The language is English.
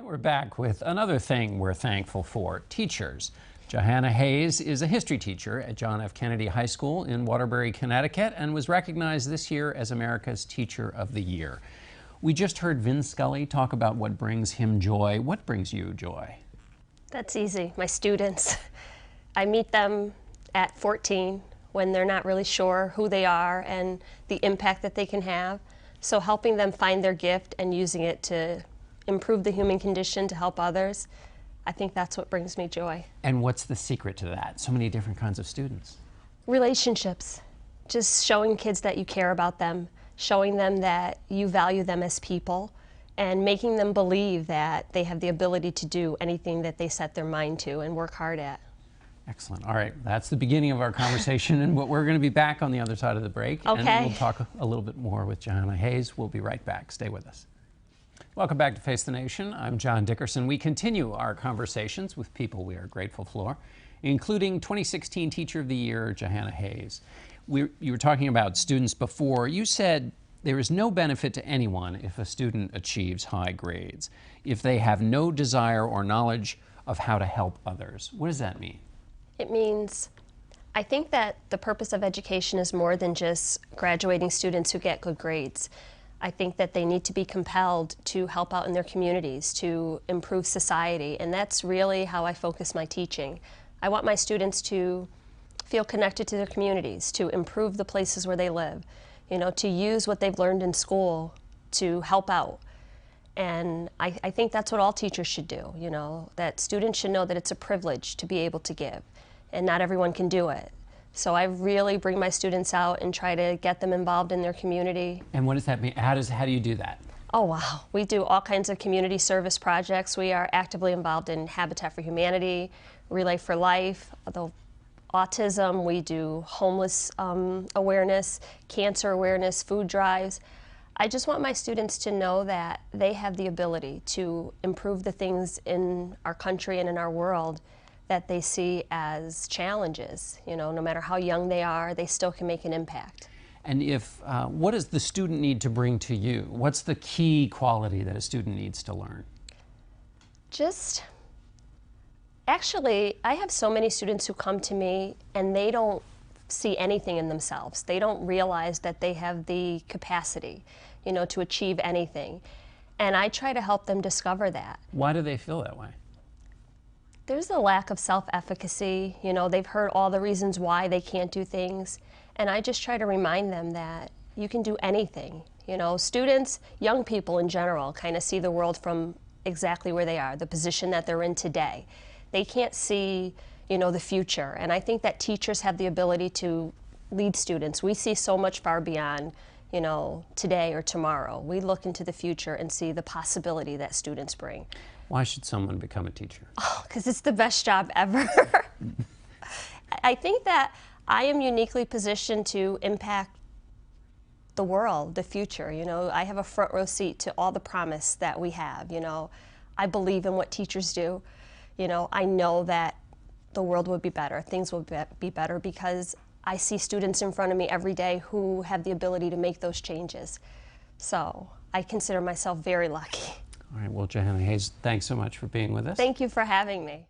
We're back with another thing we're thankful for, teachers. Jahana Hayes is a history teacher at John F. Kennedy High School in Waterbury, Connecticut, and was recognized this year as America's Teacher of the Year. We just heard Vin Scully talk about what brings him joy. What brings you joy? That's easy. My students. I meet them at 14 when they're not really sure who they are and the impact that they can have. So helping them find their gift and using it to improve the human condition to help others, I think that's what brings me joy. And what's the secret to that? So many different kinds of students. Relationships. Just showing kids that you care about them, showing them that you value them as people, and making them believe that they have the ability to do anything that they set their mind to and work hard at. Excellent. All right, that's the beginning of our conversation, and we're going to be back on the other side of the break. Okay. And we'll talk a little bit more with Jahana Hayes. We'll be right back. Stay with us. Welcome back to Face the Nation. I'm John Dickerson. We continue our conversations with people we are grateful for, including 2016 Teacher of the Year, Jahana Hayes. You were talking about students before. You said there is no benefit to anyone if a student achieves high grades, if they have no desire or knowledge of how to help others. What does that mean? It means, I think that the purpose of education is more than just graduating students who get good grades. I think that they need to be compelled to help out in their communities, to improve society, and that's really how I focus my teaching. I want my students to feel connected to their communities, to improve the places where they live, to use what they've learned in school to help out. And I think that's what all teachers should do, that students should know that it's a privilege to be able to give, and not everyone can do it. So I really bring my students out and try to get them involved in their community. And what does that mean? How do you do that? Oh, wow. We do all kinds of community service projects. We are actively involved in Habitat for Humanity, Relay for Life, autism. We do homeless awareness, cancer awareness, food drives. I just want my students to know that they have the ability to improve the things in our country and in our world that they see as challenges. No matter how young they are, they still can make an impact. And what does the student need to bring to you? What's the key quality that a student needs to learn? Actually, I have so many students who come to me and they don't see anything in themselves. They don't realize that they have the capacity, to achieve anything. And I try to help them discover that. Why do they feel that way? There's a lack of self-efficacy. They've heard all the reasons why they can't do things. And I just try to remind them that you can do anything. Students, young people in general, kind of see the world from exactly where they are, the position that they're in today. They can't see, the future. And I think that teachers have the ability to lead students. We see so much far beyond, today or tomorrow. We look into the future and see the possibility that students bring. Why should someone become a teacher? Oh, because it's the best job ever. I think that I am uniquely positioned to impact the world, the future. I have a front row seat to all the promise that we have. I believe in what teachers do. I know that the world would be better, things will be better because I see students in front of me every day who have the ability to make those changes. So I consider myself very lucky. All right, well, Jahana Hayes, thanks so much for being with us. Thank you for having me.